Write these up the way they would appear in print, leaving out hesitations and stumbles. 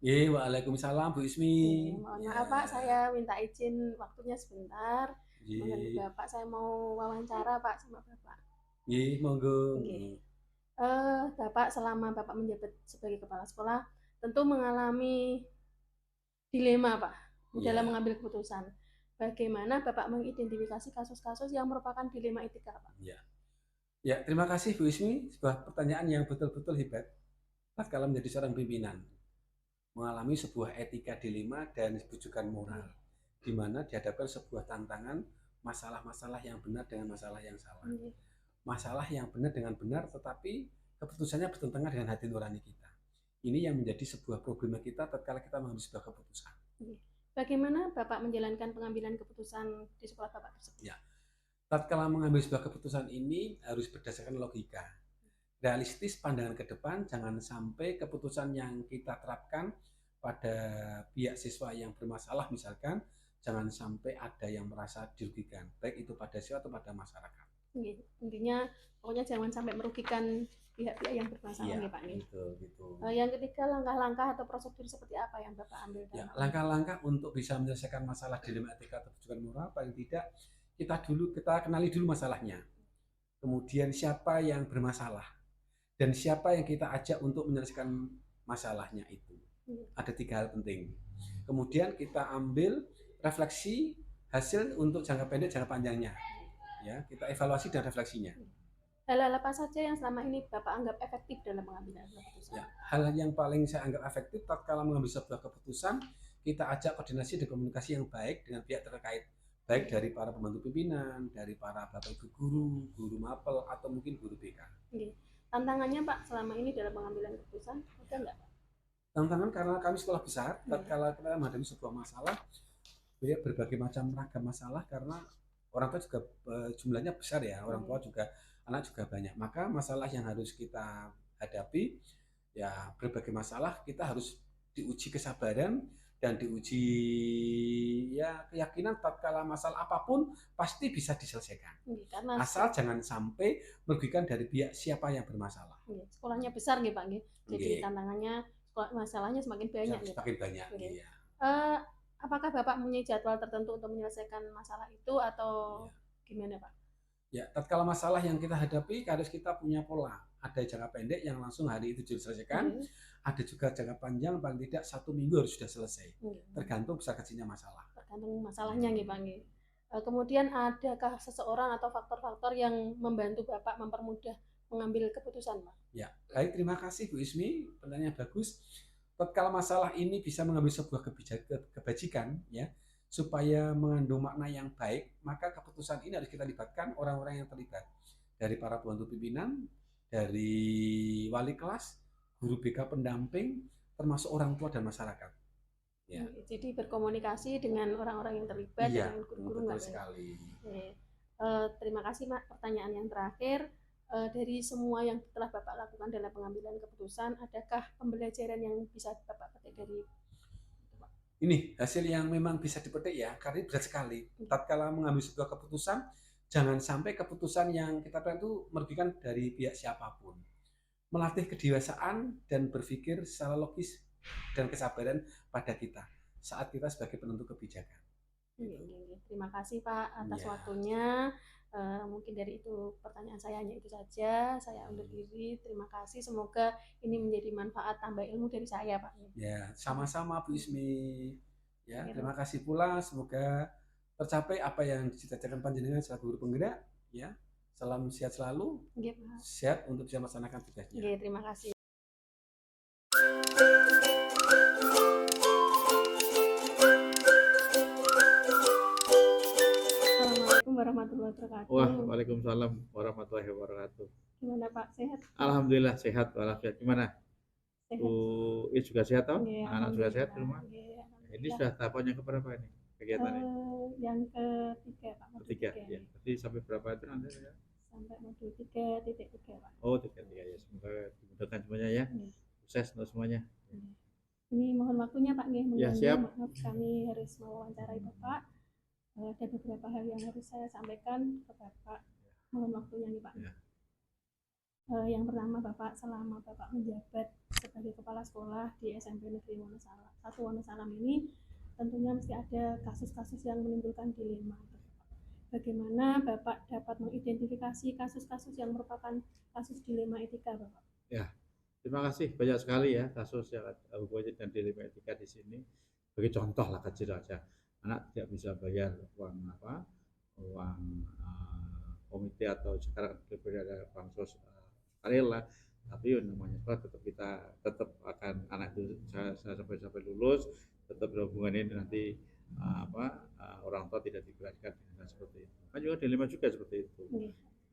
Waalaikumsalam Bu Ismi. Mohon Ya. maaf Pak, saya minta izin waktunya sebentar. Mengenai Nggih. Bapak, saya mau wawancara Pak sama Bapak. Nggih, monggo. Nggih. Bapak selama Bapak menjabat sebagai kepala sekolah tentu mengalami dilema Pak dalam Ya. mengambil keputusan. Bagaimana Bapak mengidentifikasi kasus-kasus yang merupakan dilema etika Pak? Ya. Ya, terima kasih Bu Ismi. Sebuah pertanyaan yang betul-betul hebat. Tatkala menjadi seorang pimpinan, mengalami sebuah etika dilema dan bujukan moral, di mana dihadapkan sebuah tantangan, masalah-masalah yang benar dengan masalah yang salah. Masalah yang benar dengan benar, tetapi keputusannya bertentangan dengan hati nurani kita. Ini yang menjadi sebuah problema kita tatkala kita mengambil sebuah keputusan. Bagaimana Bapak menjalankan pengambilan keputusan di sekolah Bapak tersebut? Ya, tatkala mengambil sebuah keputusan ini harus berdasarkan logika, realistis, pandangan ke depan. Jangan sampai keputusan yang kita terapkan pada pihak siswa yang bermasalah misalkan, jangan sampai ada yang merasa dirugikan, baik itu pada siswa atau pada masyarakat. Intinya pokoknya jangan sampai merugikan pihak-pihak yang bermasalah ya Pak. Gitu. Yang ketiga, langkah-langkah atau prosedur seperti apa yang Bapak ambil? Ya, langkah-langkah untuk bisa menyelesaikan masalah dilema etika atau bujukan moral, paling tidak kita kenali dulu masalahnya. Kemudian siapa yang bermasalah dan siapa yang kita ajak untuk menyelesaikan masalahnya itu. Ada 3 hal penting. Kemudian kita ambil refleksi hasil untuk jangka pendek, jangka panjangnya. Ya, kita evaluasi dan refleksinya. Hal-hal apa saja yang selama ini Bapak anggap efektif dalam mengambil keputusan? Ya, hal yang paling saya anggap efektif tatkala mengambil sebuah keputusan, kita ajak koordinasi dan komunikasi yang baik dengan pihak terkait, baik dari para pembantu pimpinan, dari para bapak ibu guru, guru mapel, atau mungkin guru BK. Tantangannya Pak selama ini dalam pengambilan keputusan ada nggak Pak? Tantangan karena kami sekolah besar, tatkala kita menghadapi sebuah masalah, berbagai macam ragam masalah, karena orang tua juga jumlahnya besar ya, orang tua juga, anak juga banyak, maka masalah yang harus kita hadapi ya berbagai masalah, kita harus diuji kesabaran dan diuji ya keyakinan tatkala masalah apapun pasti bisa diselesaikan. Asal jangan sampai merugikan dari pihak siapa yang bermasalah. Sekolahnya besar nih Pak, jadi tantangannya masalahnya semakin banyak. Semakin banyak. Iya. Apakah Bapak punya jadwal tertentu untuk menyelesaikan masalah itu atau gimana Pak? Ya, tatkala masalah yang kita hadapi harus kita punya pola. Ada jangka pendek yang langsung hari itu diselesaikan, ada juga jangka panjang paling tidak 1 minggu harus sudah selesai. Tergantung besar kecilnya masalah. Tergantung masalahnya nih Pak. Kemudian adakah seseorang atau faktor-faktor yang membantu Bapak mempermudah mengambil keputusan Pak? Ya, baik, terima kasih Bu Ismi, pertanyaan bagus. Tatkala masalah ini bisa mengambil sebuah kebajikan ya, supaya mengandung makna yang baik, maka keputusan ini harus kita libatkan orang-orang yang terlibat, dari para pembantu pimpinan, dari wali kelas, guru BK pendamping, termasuk orang tua dan masyarakat. Ya. Jadi berkomunikasi dengan orang-orang yang terlibat, dengan guru-guru. Betul sekali. Terima kasih Mak. Pertanyaan yang terakhir, dari semua yang telah Bapak lakukan dalam pengambilan keputusan, adakah pembelajaran yang bisa Bapak petik dari ini hasil yang memang bisa dipetik ya, karena berat sekali. Tatkala mengambil sebuah keputusan, jangan sampai keputusan yang kita pilih itu merugikan dari pihak siapapun. Melatih kedewasaan dan berpikir secara logis dan kesabaran pada kita saat kita sebagai penentu kebijakan. Terima kasih Pak atas waktunya. Mungkin dari itu pertanyaan saya hanya itu saja. Saya undur diri. Terima kasih. Semoga ini menjadi manfaat tambah ilmu dari saya Pak. Ya, sama-sama Bu Ismi. Ya, terima kasih pula. Semoga tercapai apa yang dicita-citakan panjenengan selaku guru penggerak. Ya, salam sehat selalu. Sehat untuk bisa melaksanakan tugasnya. Terima kasih. Warahmatullahi wabarakatuh. Waalaikumsalam warahmatullahi wabarakatuh. Gimana Pak, sehat? Alhamdulillah sehat walafiat. Gimana? Sehat. Juga sehat toh? Anak juga sehat di rumah? Ini sudah tahapan yang keberapa ini kegiatannya? Yang ketiga Pak. Ketiga, ya. Jadi sampai berapa itu nanti ya? Sampai modul 3.3 Pak. Oh 3.3 ya. Semoga dimudahkan semuanya ya. Sukses untuk semuanya. Ini mohon waktunya Pak Ya, siap. Maaf kami harus mewawancarai Bapak. Ada beberapa hal yang harus saya sampaikan ke Bapak. Mohon waktunya nih Pak. Ya. Yang pertama Bapak, selama Bapak menjabat sebagai kepala sekolah di SMP Negeri Wonosalam, 1 Wonosalam ini tentunya mesti ada kasus-kasus yang menimbulkan dilema. Bagaimana Bapak dapat mengidentifikasi kasus-kasus yang merupakan kasus dilema etika, Bapak? Ya, terima kasih banyak sekali ya kasus yang hubungannya dengan dilema etika di sini. Bagi contoh lah kecil aja, anak tidak bisa bayar uang uang komite atau sekarang lebih ada bansos sukarela, tapi namanya sekolah tetap kita tetap akan anak itu saya sampai lulus tetap berhubungan ini nanti orang tua tidak diberatkan dengan seperti itu. Kan juga dilema juga seperti itu.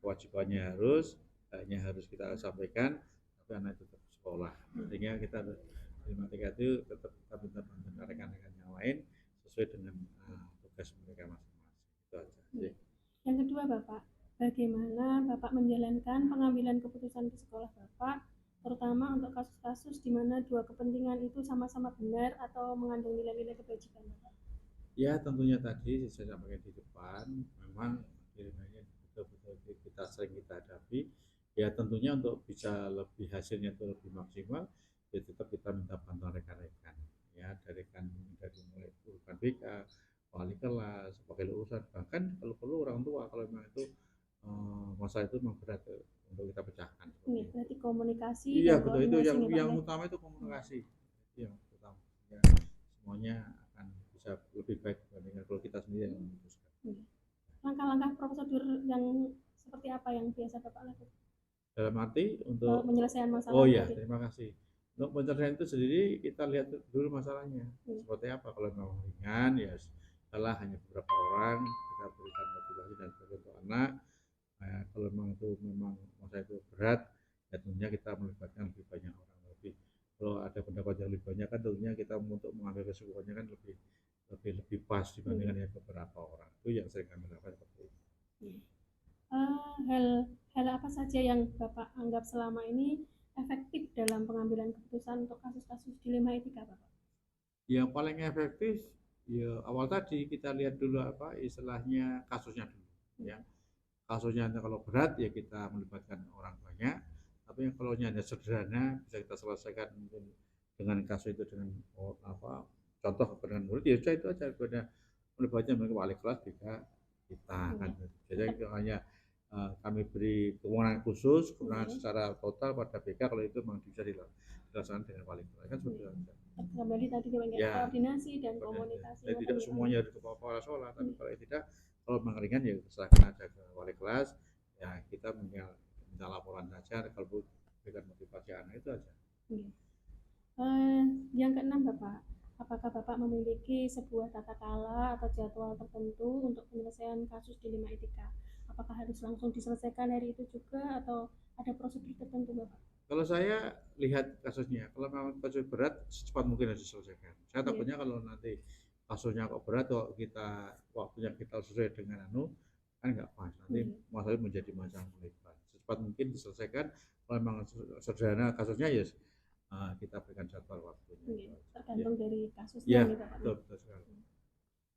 Kewajibannya hanya harus kita sampaikan, tapi anak itu tetap sekolah. Sehingga kita dilema itu tetap kita minta bantuan rekan-rekan yang lain sesuai dengan tugas mereka masing-masing. Itu aja. Yang kedua Bapak, bagaimana Bapak menjalankan pengambilan keputusan di sekolah Bapak, terutama untuk kasus-kasus di mana dua kepentingan itu sama-sama benar atau mengandung nilai-nilai kebajikan Bapak? Ya tentunya tadi saya sampaikan di depan, memang nilai-nilainya betul-betul kita sering kita hadapi. Ya tentunya untuk bisa lebih hasilnya itu lebih maksimal, ya tetap kita minta bantuan rekan-rekan. Ya dari mulai urusan BK, wali kelas, wakil urusan, bahkan kalau perlu orang tua kalau memang itu masalah itu memang berat untuk kita pecahkan. Berarti komunikasi iya, dan betul itu yang ya? utama itu komunikasi. Yang utama. Ya, semuanya akan bisa lebih baik dibandingkan kalau kita sendiri yang memutuskan. Langkah-langkah prosedur yang seperti apa yang biasa Bapak lakukan? Dalam arti untuk penyelesaian masalah. Oh iya, terima kasih. Untuk penyelesaian itu sendiri kita lihat dulu masalahnya seperti apa. Kalau memang ringan ya setelah hanya beberapa orang kita berikan motivasi dan sebagainya untuk anak. Nah, kalau memang masalah itu berat, ya tentunya kita melibatkan lebih banyak orang lebih. Kalau ada pendapat yang lebih banyak kan tentunya kita untuk mengambil kesimpulannya kan lebih pas dibandingkan yang beberapa orang. Itu yang sering kami lakukan seperti itu. Hal apa saja yang Bapak anggap selama ini efektif dalam pengambilan keputusan untuk kasus-kasus dilema etika, Bapak? Yang paling efektif ya awal tadi kita lihat dulu istilahnya kasusnya dulu ya. Kasusnya kalau berat ya kita melibatkan orang banyak, tapi kalau hanya sederhana bisa kita selesaikan mungkin dengan kasus itu dengan contoh dengan murid ya itu aja kepada melibatkan wali kelas juga kita kan. Jadi hanya kami beri kewenangan khusus, kewenangan secara total pada BK kalau itu memang bisa dilaksanakan dengan wali kelas kan seperti itu. Kembali tadi koordinasi dan komunikasi. Jadi tidak semuanya harus ke kepala sekolah, tapi kalau tidak, kalau memang ringan ya serahkan aja ke wali kelas, ya kita minta laporan saja, kalau berikan motivasi anak itu aja. Yang keenam Bapak, apakah Bapak memiliki sebuah tata kala atau jadwal tertentu untuk penyelesaian kasus dilema etika? Apakah harus langsung diselesaikan hari itu juga atau ada prosedur tertentu Bapak? Kalau saya lihat kasusnya, kalau memang kasus berat, secepat mungkin harus diselesaikan. Saya takutnya kalau nanti kasusnya kok berat, kok waktunya kita sesuai dengan kan nggak pas. Nanti masalah menjadi masalah melebar. Secepat mungkin diselesaikan. Kalau memang sederhana kasusnya ya kita berikan jadwal waktunya. Tergantung dari kasusnya nih Bapak. Betul sekali.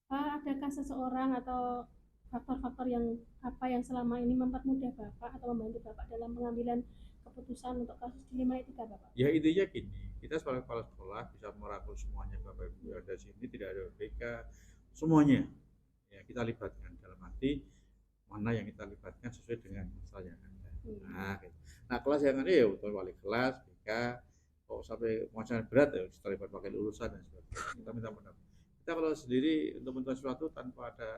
Adakah seseorang atau faktor-faktor yang selama ini mempermudah Bapak atau membantu Bapak dalam pengambilan keputusan untuk kasus dilema etika Bapak? Ya intinya gini, kita sebagai kepala sekolah bisa merangkul semuanya Bapak Ibu yang ada di sini, tidak ada BK, semuanya ya kita libatkan dalam arti mana yang kita libatkan sesuai dengan masalah yang ada. Nah kelas yang ada ya untuk wali kelas, BK, kalau sampai masalah berat ya terlibat pakai urusan dan sebagainya. Kita minta pendapat. Kita kalau sendiri untuk menentukan sesuatu tanpa ada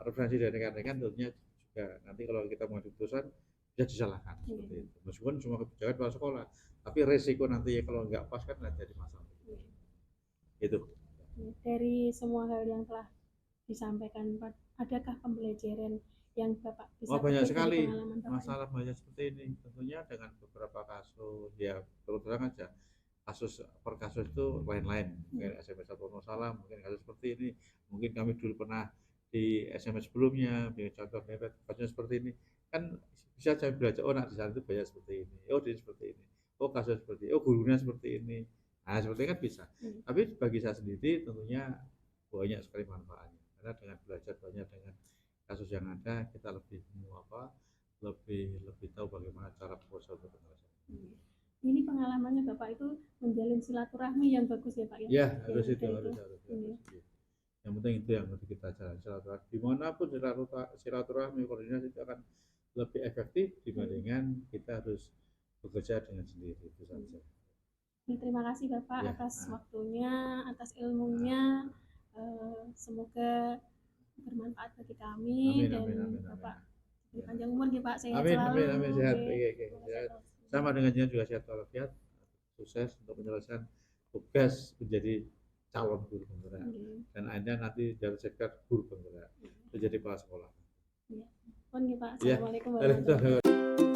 referensi dari rekan-rekan tentunya juga nanti kalau kita mau keputusan bisa disalahkan seperti itu. Meskipun semua kebijakan kepala sekolah, tapi resiko nanti kalau nggak pas kan jadi masalah. Itu. Dari semua hal yang telah disampaikan, adakah pembelajaran yang Bapak bisa banyak sekali masalah banyak seperti ini. Tentunya dengan beberapa kasus ya terus terang aja kasus per kasus itu lain-lain. Mungkin SMS 1 Wonosalam, mungkin kasus seperti ini. Mungkin kami dulu pernah di SMS sebelumnya, contoh kasusnya seperti ini. Kan bisa saya belajar, oh di sana itu banyak seperti ini, oh ini seperti ini, oh kasus seperti ini, oh gurunya seperti ini. Nah seperti ini kan bisa. Tapi bagi saya sendiri tentunya banyak sekali manfaatnya. Karena dengan belajar banyak dengan kasus yang ada kita lebih lebih tahu bagaimana cara proses penyelesaian. Ini pengalamannya Bapak itu menjalin silaturahmi yang bagus ya Pak ya? Ya, harus Yang itu, harus. Iya. Yang penting itu yang harus kita jalan silaturahmi. Dimanapun silaturahmi koordinasi itu akan lebih efektif dibandingkan kita harus bekerja dengan sendiri, itu saja. Terima kasih Bapak Ya, atas waktunya, atas ilmunya. Semoga bermanfaat bagi kami Amin, dan amin, amin, Bapak amin. diberi panjang umur ya Pak, sehat Amin, selalu. amin, amin, sehat. Oke. Oke, sehat. Sama dengan jenengan juga sehat walafiat, sukses untuk menyelesaikan tugas menjadi calon guru penggerak dan akhirnya nanti dari sektor guru penggerak menjadi kepala sekolah. Mohon ya Pak. Ya. Assalamualaikum warahmatullahi wabarakatuh.